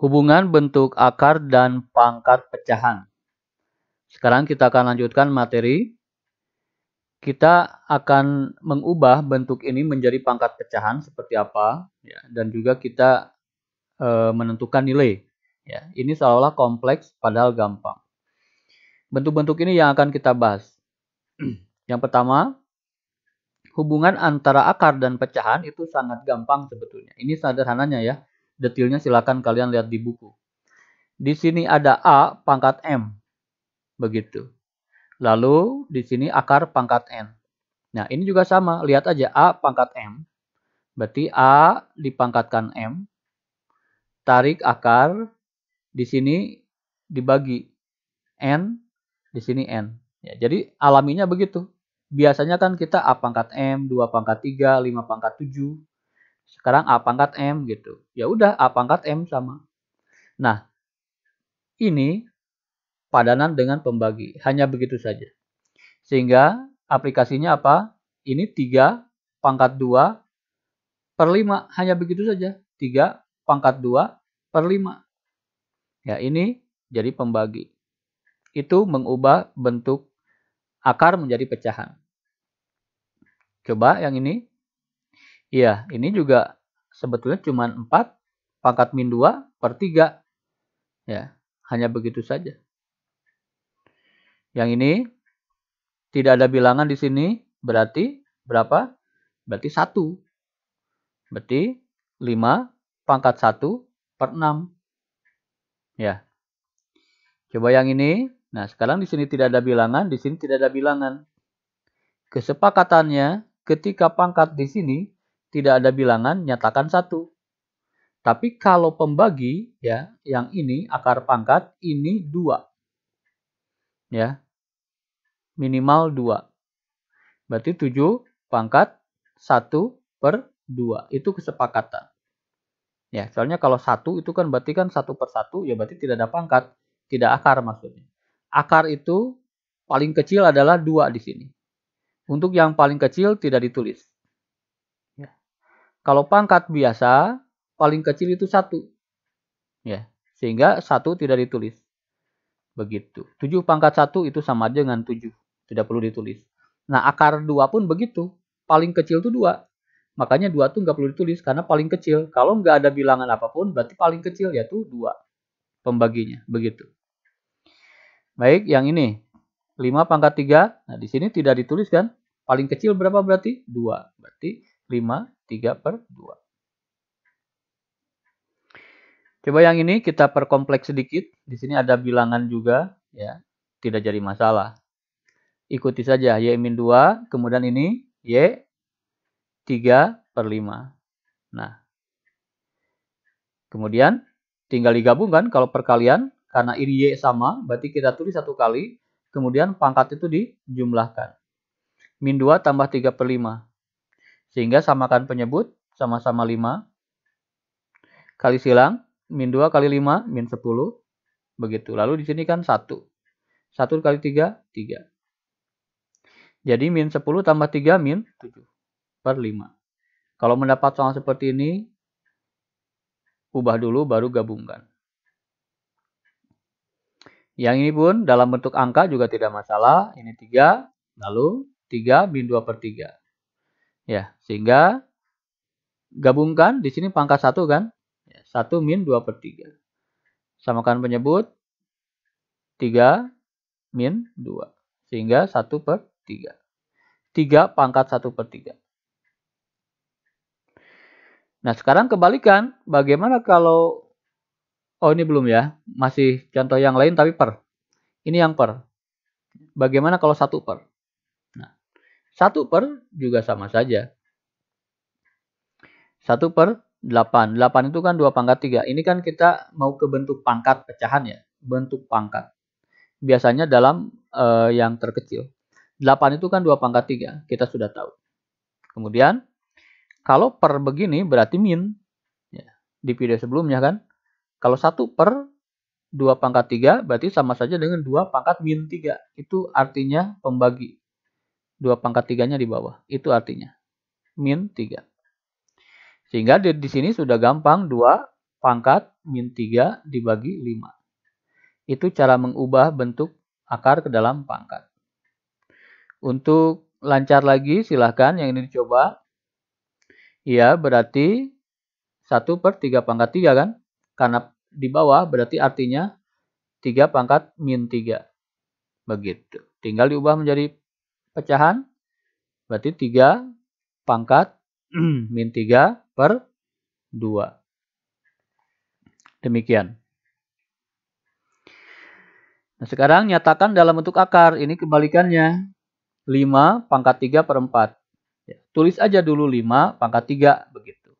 Hubungan bentuk akar dan pangkat pecahan. Sekarang kita akan lanjutkan materi. Kita akan mengubah bentuk ini menjadi pangkat pecahan seperti apa, ya, dan juga kita menentukan nilai. Ya, ini seolah-olah kompleks padahal gampang. Bentuk-bentuk ini yang akan kita bahas. Yang pertama, hubungan antara akar dan pecahan itu sangat gampang sebetulnya. Ini sederhananya ya. Detailnya silakan kalian lihat di buku. Di sini ada A pangkat M. Begitu. Lalu di sini akar pangkat N. Nah, ini juga sama. Lihat aja A pangkat M. Berarti A dipangkatkan M. Tarik akar. Di sini dibagi. N. Di sini N. Ya, jadi alaminya begitu. Biasanya kan kita A pangkat M, 2 pangkat 3, 5 pangkat 7. Sekarang A pangkat M gitu. Ya udah A pangkat M sama. Nah, ini padanan dengan pembagi. Hanya begitu saja. Sehingga aplikasinya apa? Ini 3 pangkat 2 per 5. Hanya begitu saja. 3 pangkat 2 per 5. Ya, ini jadi pembagi. Itu mengubah bentuk akar menjadi pecahan. Coba yang ini. Iya, ini juga sebetulnya cuma 4 pangkat min 2 per 3. Ya, hanya begitu saja. Yang ini tidak ada bilangan di sini, berarti berapa? Berarti 1. Berarti 5 pangkat 1 per 6. Ya. Coba yang ini. Nah, sekarang di sini tidak ada bilangan, di sini tidak ada bilangan. Kesepakatannya ketika pangkat di sini tidak ada bilangan, nyatakan 1. Tapi kalau pembagi, ya, yang ini akar pangkat, ini 2. Ya. Minimal 2. Berarti 7 pangkat 1 per 2. Itu kesepakatan. Ya, soalnya kalau 1 itu kan berarti kan 1 per 1, ya berarti tidak ada pangkat. Tidak akar maksudnya. Akar itu paling kecil adalah 2 di sini. Untuk yang paling kecil tidak ditulis. Ya. Kalau pangkat biasa, paling kecil itu 1. Ya, sehingga 1 tidak ditulis. Begitu. 7 pangkat 1 itu sama aja dengan 7. Tidak perlu ditulis. Nah, akar 2 pun begitu. Paling kecil itu 2. Makanya 2 itu nggak perlu ditulis karena paling kecil. Kalau nggak ada bilangan apapun, berarti paling kecil yaitu 2. Pembaginya. Begitu. Baik, yang ini. 5 pangkat 3. Nah, di sini tidak ditulis kan. Paling kecil berapa berarti? 2. Berarti 5, 3 per 2. Coba yang ini kita perkompleks sedikit. Di sini ada bilangan juga. Ya, tidak jadi masalah. Ikuti saja. Y min 2. Kemudian ini. Y 3 per 5. Nah. Kemudian tinggal digabungkan kalau perkalian. Karena ini Y sama. Berarti kita tulis 1 kali. Kemudian pangkat itu dijumlahkan. Min 2 tambah 3 per 5. Sehingga samakan penyebut. Sama-sama 5. Kali silang. Min 2 kali 5. Min 10. Begitu. Lalu di sini kan 1. 1 kali 3. 3. Jadi min 10 tambah 3 min 7 per 5. Kalau mendapat soal seperti ini, ubah dulu baru gabungkan. Yang ini pun dalam bentuk angka juga tidak masalah. Ini 3, lalu 3 min 2 per 3. Ya, sehingga gabungkan di sini pangkat 1 kan. 1 min 2 per 3. Samakan penyebut 3 min 2. Sehingga 1 per 3. 3 pangkat 1 per 3. Nah, sekarang kebalikan. Bagaimana kalau... Oh, ini belum ya. Masih contoh yang lain tapi per. Ini yang per. Bagaimana kalau 1 per? Nah, 1 per juga sama saja. 1 per 8. 8 itu kan 2 pangkat 3. Ini kan kita mau ke bentuk pangkat pecahan ya. Bentuk pangkat. Biasanya dalam yang terkecil. 8 itu kan 2 pangkat 3. Kita sudah tahu. Kemudian, kalau per begini berarti min. Ya, di video sebelumnya kan. Kalau 1 per 2 pangkat 3 berarti sama saja dengan 2 pangkat min 3. Itu artinya pembagi. 2 pangkat 3-nya di bawah. Itu artinya. Min 3. Sehingga di sini sudah gampang 2 pangkat min 3 dibagi 5. Itu cara mengubah bentuk akar ke dalam pangkat. Untuk lancar lagi, silahkan yang ini dicoba. Ya, berarti 1/3 pangkat 3 kan? Karena di bawah berarti artinya 3 pangkat min 3. Begitu. Tinggal diubah menjadi pecahan. Berarti 3 pangkat min 3/2. Demikian. Nah, sekarang nyatakan dalam bentuk akar. Ini kebalikannya. 5 pangkat 3/4. Ya, tulis aja dulu 5 pangkat 3. Begitu.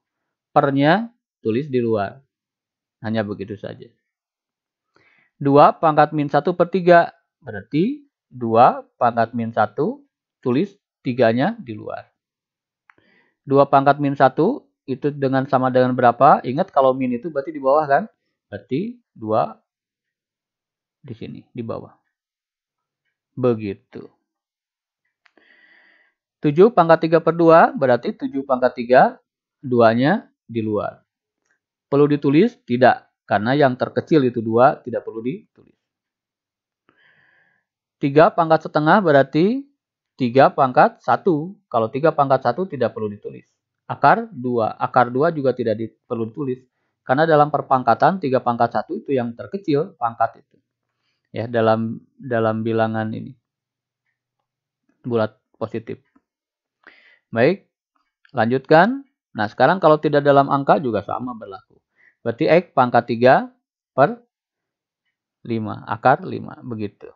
Pernya tulis di luar. Hanya begitu saja. 2 pangkat min 1/3. Berarti 2 pangkat min 1. Tulis 3-nya di luar. 2 pangkat min 1 itu sama dengan berapa? Ingat kalau min itu berarti di bawah kan? Berarti 2 di sini, di bawah. Begitu. 7 pangkat 3/2 berarti 7 pangkat 3, 2-nya di luar. Perlu ditulis? Tidak. Karena yang terkecil itu 2, tidak perlu ditulis. 3 pangkat setengah berarti 3 pangkat 1. Kalau 3 pangkat 1 tidak perlu ditulis. Akar 2. Akar 2 juga tidak perlu ditulis. Karena dalam perpangkatan 3 pangkat 1 itu yang terkecil pangkat itu. Ya, dalam bilangan ini. Bulat positif. Baik, lanjutkan. Nah, sekarang kalau tidak dalam angka juga sama berlaku. Berarti X pangkat 3/5. Akar 5. Begitu.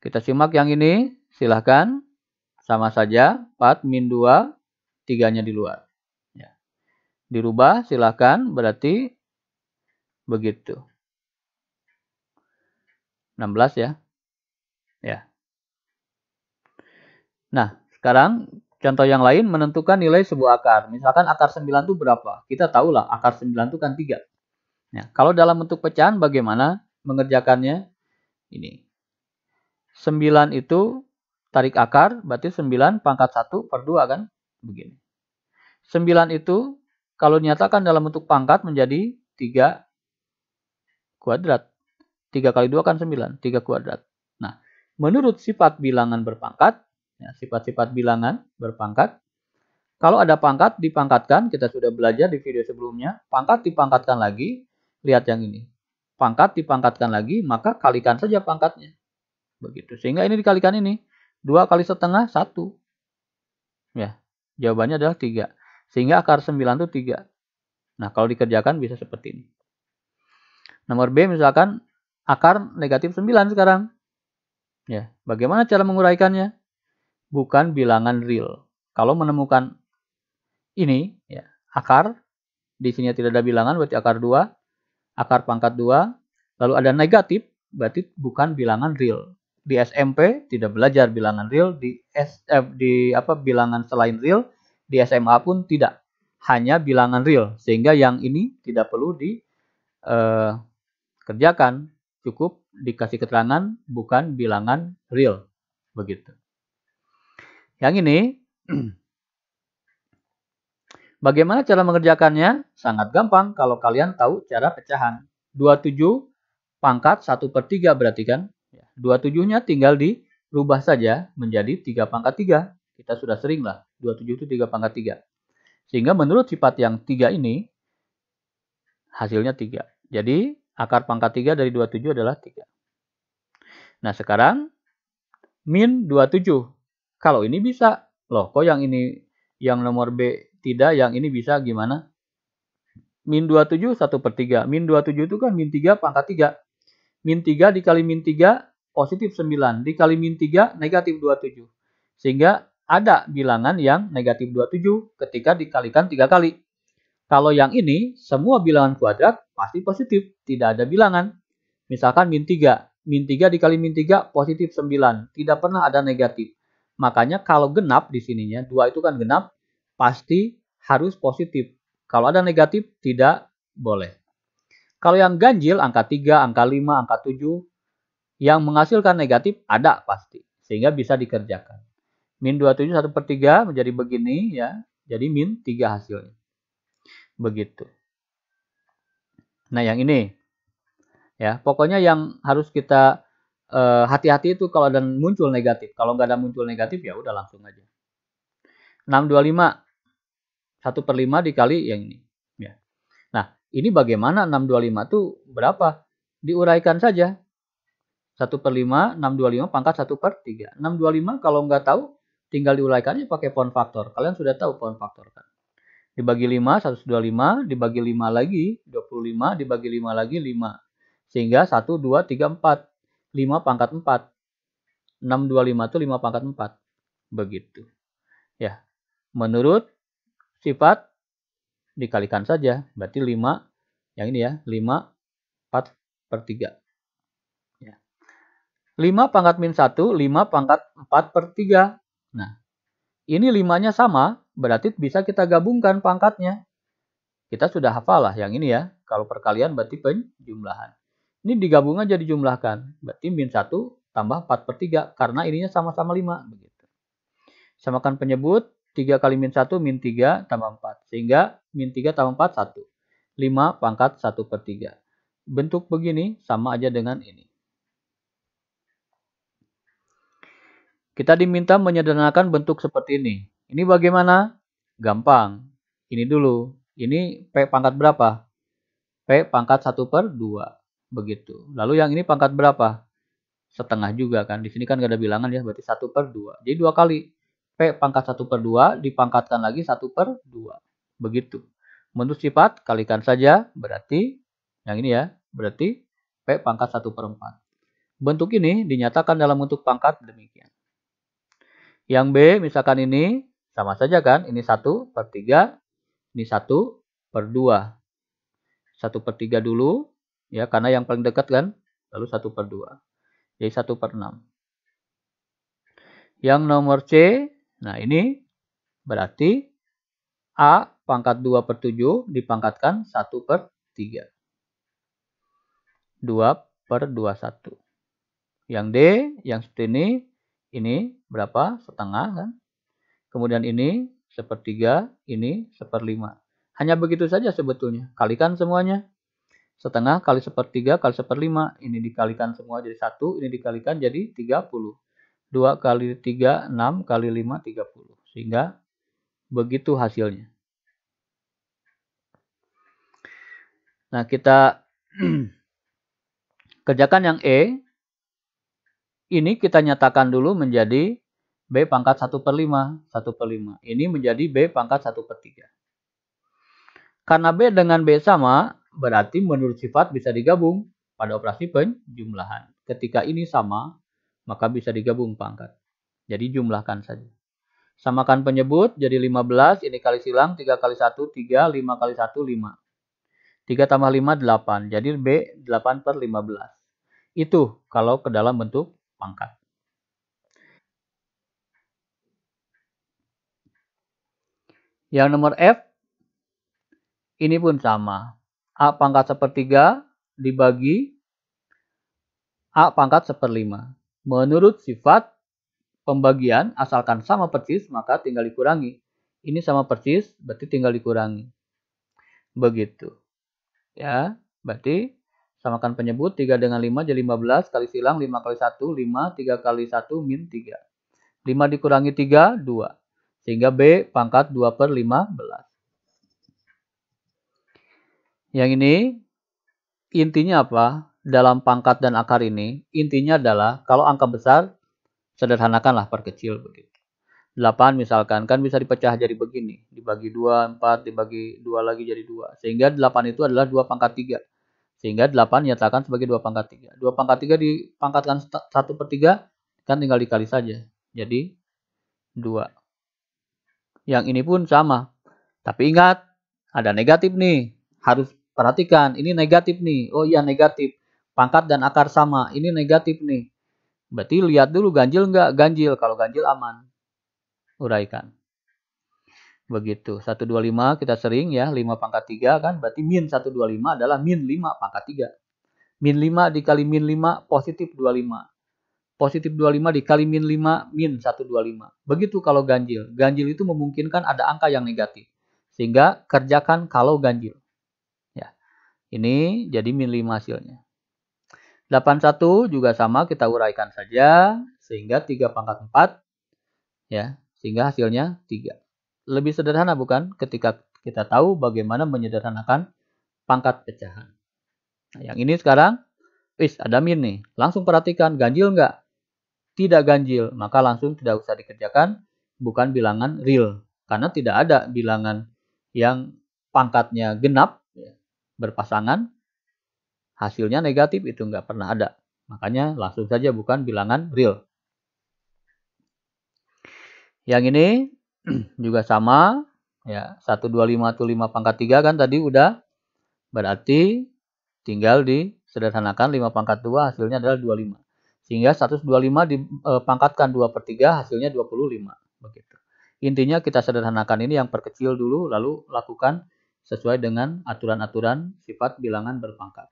Kita simak yang ini. Silahkan. Sama saja. 4 min 2. 3-nya di luar. Ya. Dirubah silahkan. Berarti begitu. 16 ya. Ya. Nah, sekarang contoh yang lain menentukan nilai sebuah akar. Misalkan akar 9 itu berapa? Kita tahulah akar 9 itu kan 3. Nah, kalau dalam bentuk pecahan bagaimana mengerjakannya? Ini. 9 itu tarik akar, berarti 9 pangkat 1/2 kan? Begini. 9 itu kalau dinyatakan dalam bentuk pangkat menjadi 3 kuadrat. 3 kali 2 kan 9, 3 kuadrat. Nah, menurut sifat bilangan berpangkat, ya, sifat-sifat bilangan berpangkat, kalau ada pangkat dipangkatkan, kita sudah belajar di video sebelumnya, pangkat dipangkatkan lagi, lihat yang ini. Pangkat dipangkatkan lagi, maka kalikan saja pangkatnya. Begitu. Sehingga ini dikalikan ini. 2 kali setengah, 1. Ya, jawabannya adalah 3. Sehingga akar 9 itu 3. Nah, kalau dikerjakan bisa seperti ini. Nomor B misalkan akar negatif 9 sekarang. Ya, bagaimana cara menguraikannya? Bukan bilangan real. Kalau menemukan ini, ya, akar, di sini tidak ada bilangan, berarti akar 2, akar pangkat 2, lalu ada negatif, berarti bukan bilangan real. Di SMP tidak belajar bilangan real, di bilangan selain real, di SMA pun tidak. Hanya bilangan real, sehingga yang ini tidak perlu dikerjakan. Cukup dikasih keterangan bukan bilangan real. Begitu. Yang ini, bagaimana cara mengerjakannya? Sangat gampang kalau kalian tahu cara pecahan. 27 pangkat 1/3 berarti kan? 27-nya tinggal dirubah saja menjadi 3 pangkat 3. Kita sudah sering lah. 27 itu 3 pangkat 3. Sehingga menurut sifat yang 3 ini, hasilnya 3. Jadi, akar pangkat 3 dari 27 adalah 3. Nah, sekarang, min 27. Kalau ini bisa. Loh, kok yang ini, yang nomor B tidak, yang ini bisa gimana? Min 27 1/3. Min 27 itu kan min 3 pangkat 3. Min 3 dikali min 3 positif 9. Dikali min 3 negatif 27. Sehingga ada bilangan yang negatif 27 ketika dikalikan 3 kali. Kalau yang ini semua bilangan kuadrat pasti positif. Tidak ada bilangan. Misalkan min 3. Min 3 dikali min 3 positif 9. Tidak pernah ada negatif. Makanya kalau genap di sininya, 2 itu kan genap, pasti harus positif. Kalau ada negatif, tidak boleh. Kalau yang ganjil, angka 3, angka 5, angka 7, yang menghasilkan negatif ada pasti. Sehingga bisa dikerjakan. Min 27 1/3 menjadi begini ya. Jadi min 3 hasilnya. Begitu. Nah, yang ini. Ya, pokoknya yang harus kita hati-hati itu kalau ada muncul negatif. Kalau nggak ada muncul negatif, ya udah langsung aja. 625. 1/5 dikali yang ini. Ya. Nah, ini bagaimana 625 itu berapa? Diuraikan saja. 1/5, 625 pangkat 1/3. 625 kalau nggak tahu, tinggal diuraikannya pakai pound faktor. Kalian sudah tahu pound faktor kan? Dibagi 5, 125, dibagi 5 lagi, 25, dibagi 5 lagi, 5. Sehingga 1, 2, 3, 4. 5 pangkat 4. 625 itu 5 pangkat 4. Begitu. Ya. Menurut sifat dikalikan saja. Berarti 5, yang ini ya, 5, 4/3. Ya. 5 pangkat min 1, 5 pangkat 4/3. Nah, ini 5-nya sama, berarti bisa kita gabungkan pangkatnya. Kita sudah hafal lah yang ini ya. Kalau perkalian berarti penjumlahan. Ini digabung aja dijumlahkan. Berarti min 1 tambah 4/3. Karena ininya sama-sama 5. Begitu. Samakan penyebut. 3 kali min 1, min 3 tambah 4. Sehingga min 3 tambah 4, 1. 5 pangkat 1/3. Bentuk begini sama aja dengan ini. Kita diminta menyederhanakan bentuk seperti ini. Ini bagaimana? Gampang. Ini dulu. Ini P pangkat berapa? P pangkat 1/2. Begitu. Lalu yang ini pangkat berapa? Setengah juga kan. Di sini kan gak ada bilangan ya. Berarti 1/2. Jadi 2 kali. P pangkat 1/2 dipangkatkan lagi 1/2. Begitu. Menurut sifat, kalikan saja. Berarti, yang ini ya. Berarti P pangkat 1/4. Bentuk ini dinyatakan dalam bentuk pangkat demikian. Yang B, misalkan ini, sama saja kan. Ini 1/3. Ini 1/2. 1/3 dulu. Ya, karena yang paling dekat kan. Lalu 1/2. Jadi 1/6. Yang nomor C, nah ini berarti A pangkat 2/7 dipangkatkan 1/3. 2/21. Yang D, yang seperti ini berapa? Setengah kan. Kemudian ini 1/3, ini 1/5. Hanya begitu saja sebetulnya. Kalikan semuanya. Setengah kali 1/3 kali 1/5. Ini dikalikan semua jadi 1. Ini dikalikan jadi 30. 2 kali 3, 6 kali 5, 30. Sehingga begitu hasilnya. Nah, kita kerjakan yang E. Ini kita nyatakan dulu menjadi B pangkat 1/5. 1/5. Ini menjadi B pangkat 1/3. Karena B dengan B sama, berarti menurut sifat bisa digabung pada operasi penjumlahan. Ketika ini sama, maka bisa digabung pangkat. Jadi jumlahkan saja. Samakan penyebut, jadi 15, ini kali silang, 3 kali 1, 3, 5 kali 1, 5. 3 tambah 5, 8. Jadi B 8/15. Itu kalau ke dalam bentuk pangkat. Yang nomor F, ini pun sama. A pangkat 1/3 dibagi A pangkat 1/5. Menurut sifat pembagian, asalkan sama persis, maka tinggal dikurangi. Ini sama persis, berarti tinggal dikurangi. Begitu. Ya, berarti samakan penyebut 3 dengan 5 jadi 15 kali silang 5 kali 1 5 3 kali 1 min 3. 5 dikurangi 3 2. Sehingga B pangkat 2/15. Yang ini intinya apa? Dalam pangkat dan akar ini intinya adalah kalau angka besar sederhanakanlah perkecil begitu. 8 misalkan kan bisa dipecah jadi begini. Dibagi 2, 4, dibagi 2 lagi jadi 2. Sehingga 8 itu adalah 2 pangkat 3. Sehingga 8 nyatakan sebagai 2 pangkat 3. 2 pangkat 3 dipangkatkan 1/3 kan tinggal dikali saja. Jadi 2. Yang ini pun sama. Tapi ingat, ada negatif nih. Harus perhatikan, ini negatif nih. Oh iya negatif. Pangkat dan akar sama. Ini negatif nih. Berarti lihat dulu ganjil nggak? Ganjil. Kalau ganjil aman. Uraikan. Begitu. 125 kita sering ya. 5 pangkat 3 kan. Berarti min 125 adalah min 5 pangkat 3. Min 5 dikali min 5 positif 25. Positif 25 dikali min 5, min 125. Begitu kalau ganjil. Ganjil itu memungkinkan ada angka yang negatif. Sehingga kerjakan kalau ganjil. Ya. Ini jadi min 5 hasilnya. 81 juga sama, kita uraikan saja. Sehingga 3 pangkat 4. Ya, sehingga hasilnya 3. Lebih sederhana bukan? Ketika kita tahu bagaimana menyederhanakan pangkat pecahan. Nah, yang ini sekarang, ada min nih. Langsung perhatikan, ganjil nggak? Tidak ganjil, maka langsung tidak usah dikerjakan, bukan bilangan real. Karena tidak ada bilangan yang pangkatnya genap, berpasangan, hasilnya negatif, itu nggak pernah ada. Makanya langsung saja bukan bilangan real. Yang ini juga sama, ya 125 itu 5 pangkat 3 kan tadi udah. Berarti tinggal disederhanakan 5 pangkat 2 hasilnya adalah 25. Sehingga 125 dipangkatkan 2/3 hasilnya 25. Begitu. Intinya kita sederhanakan ini yang perkecil dulu lalu lakukan sesuai dengan aturan-aturan sifat bilangan berpangkat.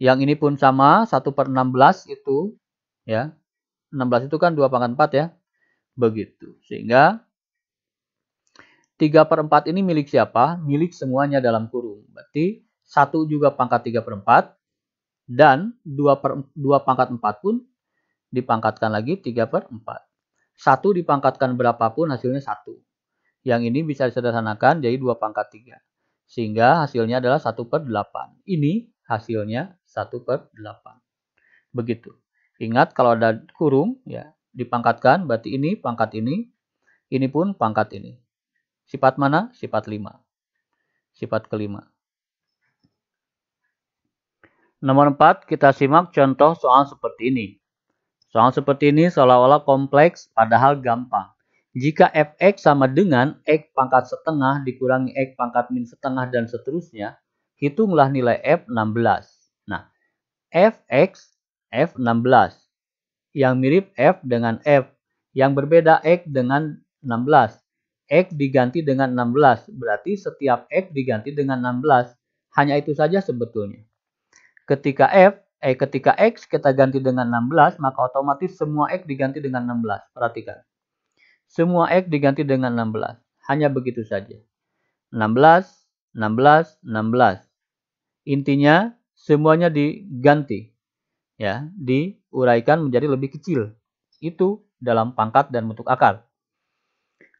Yang ini pun sama, 1/16 itu ya. 16 itu kan 2 pangkat 4 ya. Begitu. Sehingga 3/4 ini milik siapa? Milik semuanya dalam kurung. Berarti 1 juga pangkat 3/4 dan 2 pangkat 4 pun dipangkatkan lagi 3/4. 1 dipangkatkan berapapun hasilnya 1. Yang ini bisa disederhanakan jadi 2 pangkat 3. Sehingga hasilnya adalah 1/8. Ini hasilnya 1/8. Begitu. Ingat kalau ada kurung ya dipangkatkan berarti ini pangkat ini pun pangkat ini. Sifat mana? Sifat 5. Sifat kelima. Nomor 4 kita simak contoh soal seperti ini. Soal seperti ini seolah-olah kompleks padahal gampang. Jika fx sama dengan x pangkat setengah dikurangi x pangkat min setengah dan seterusnya, hitunglah nilai f 16. Nah, fx, f 16. Yang mirip f dengan f. Yang berbeda x dengan 16. X diganti dengan 16. Berarti setiap x diganti dengan 16. Hanya itu saja sebetulnya. Ketika x kita ganti dengan 16, maka otomatis semua x diganti dengan 16. Perhatikan. Semua x diganti dengan 16. Hanya begitu saja. 16, 16, 16. Intinya semuanya diganti. Ya, diuraikan menjadi lebih kecil. Itu dalam pangkat dan bentuk akar.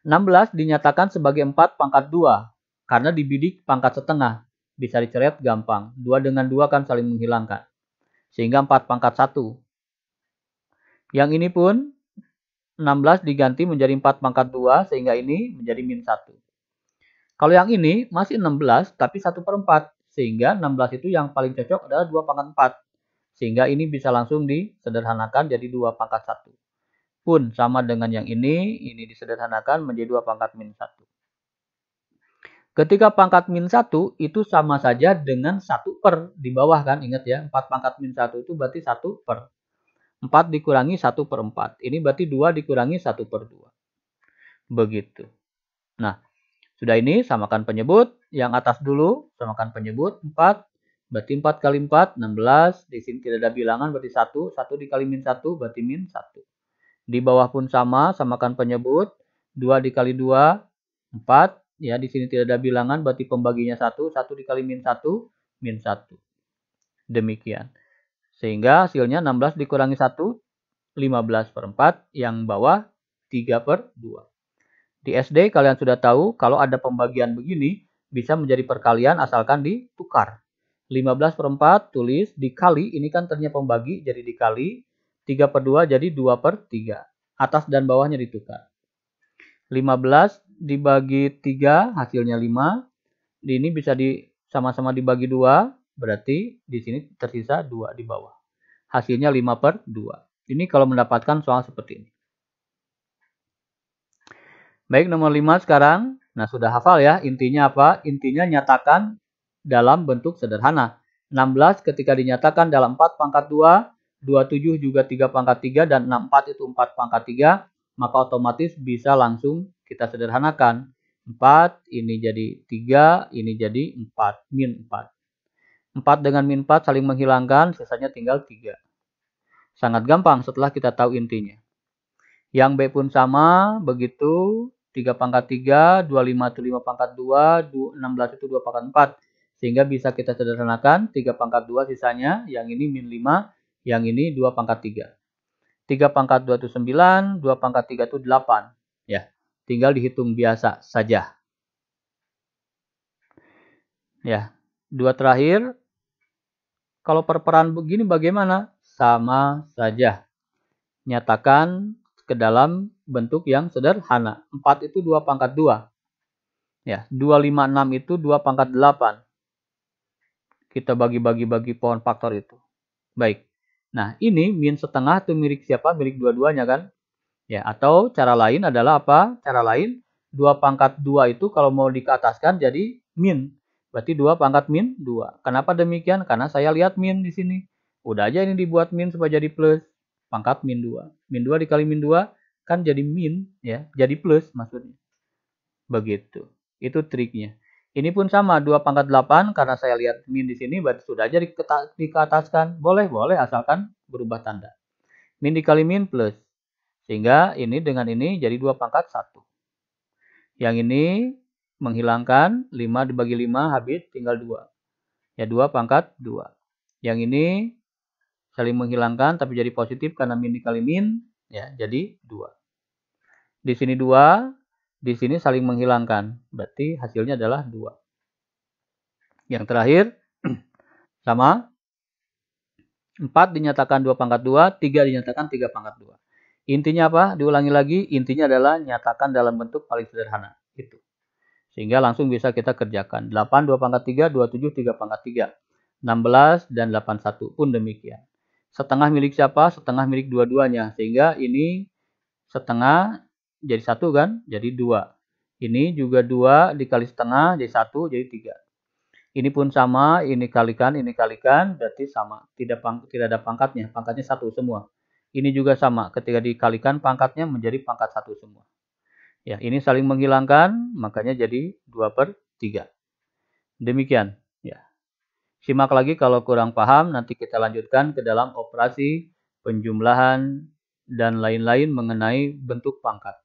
16 dinyatakan sebagai 4 pangkat 2. Karena dibidik pangkat setengah. Bisa dicoret gampang. 2 dengan 2 kan saling menghilangkan. Sehingga 4 pangkat 1. Yang ini pun 16 diganti menjadi 4 pangkat 2. Sehingga ini menjadi min 1. Kalau yang ini masih 16 tapi 1/4. Sehingga 16 itu yang paling cocok adalah 2 pangkat 4. Sehingga ini bisa langsung disederhanakan jadi 2 pangkat 1. Pun sama dengan yang ini disederhanakan menjadi 2 pangkat min 1. Ketika pangkat min 1 itu sama saja dengan 1/, di bawah kan, ingat ya, 4 pangkat min 1 itu berarti 1/. 4 dikurangi 1/4. Ini berarti 2 dikurangi 1/2. Begitu. Nah, sudah ini samakan penyebut. Yang atas dulu, samakan penyebut 4. Berarti 4 kali 4, 16. Di sini tidak ada bilangan, berarti 1. 1 dikali min 1, berarti min 1. Di bawah pun sama, samakan penyebut. 2 dikali 2, 4. Ya, di sini tidak ada bilangan, berarti pembaginya 1. 1 dikali min 1, min 1. Demikian. Sehingga hasilnya 16 dikurangi 1, 15/4. Yang bawah 3/2. Di SD kalian sudah tahu kalau ada pembagian begini bisa menjadi perkalian asalkan ditukar. 15/4 tulis dikali, ini kan ternyata pembagi jadi dikali. 3/2 jadi 2/3. Atas dan bawahnya ditukar. 15 dibagi 3 hasilnya 5. Ini bisa sama-sama dibagi 2. Berarti di sini tersisa 2 di bawah. Hasilnya 5/2. Ini kalau mendapatkan soal seperti ini. Baik, nomor 5 sekarang. Nah, sudah hafal ya. Intinya apa? Intinya nyatakan dalam bentuk sederhana. 16 ketika dinyatakan dalam 4 pangkat 2, 27 juga 3 pangkat 3, dan 64 itu 4 pangkat 3, maka otomatis bisa langsung kita sederhanakan. 4, ini jadi 3, ini jadi 4, min 4. 4 dengan min 4 saling menghilangkan, sisanya tinggal 3. Sangat gampang setelah kita tahu intinya. Yang B pun sama, begitu. 3 pangkat 3, 25 itu 5 pangkat 2, 16 itu 2 pangkat 4. Sehingga bisa kita sederhanakan, 3 pangkat 2 sisanya, yang ini min 5, yang ini 2 pangkat 3. 3 pangkat 2 itu 9, 2 pangkat 3 itu 8. Ya, tinggal dihitung biasa saja. Ya, 2 terakhir. Kalau perperan begini bagaimana? Sama saja. Nyatakan ke dalam bentuk yang sederhana. 4 itu 2 pangkat 2. Ya, 256 itu 2 pangkat 8. Kita bagi-bagi pohon faktor itu. Baik. Nah, ini min setengah itu milik siapa? Milik dua-duanya kan? Ya, atau cara lain adalah apa? Cara lain, 2 pangkat 2 itu kalau mau dikeataskan jadi min. Berarti 2 pangkat min 2. Kenapa demikian? Karena saya lihat min di sini. Udah aja ini dibuat min supaya jadi plus. Pangkat min 2. Min 2 dikali min 2 kan jadi min, ya, jadi plus maksudnya. Begitu. Itu triknya. Ini pun sama, 2 pangkat 8, karena saya lihat min di sini, berarti sudah aja dikeataskan. Boleh, asalkan berubah tanda. Min dikali min plus. Sehingga ini dengan ini jadi 2 pangkat 1. Yang ini menghilangkan 5 dibagi 5 habis tinggal 2. Ya 2 pangkat 2. Yang ini saling menghilangkan tapi jadi positif karena min dikali min, ya jadi 2. Di sini 2, di sini saling menghilangkan. Berarti hasilnya adalah 2. Yang terakhir sama 4 dinyatakan 2 pangkat 2, 3 dinyatakan 3 pangkat 2. Intinya apa? Diulangi lagi, intinya adalah nyatakan dalam bentuk paling sederhana. Itu. Sehingga langsung bisa kita kerjakan. 8, 2 pangkat 3, 27, 3 pangkat 3. 16, dan 81 pun demikian. Setengah milik siapa? Setengah milik dua-duanya. Sehingga ini setengah jadi 1 kan? Jadi 2. Ini juga 2 dikali setengah jadi 1, jadi 3. Ini pun sama, ini kalikan, berarti sama. Tidak ada pangkatnya, pangkatnya 1 semua. Ini juga sama, ketika dikalikan pangkatnya menjadi pangkat 1 semua. Ya, ini saling menghilangkan, makanya jadi 2/3. Demikian. Ya. Simak lagi kalau kurang paham, nanti kita lanjutkan ke dalam operasi penjumlahan dan lain-lain mengenai bentuk pangkat.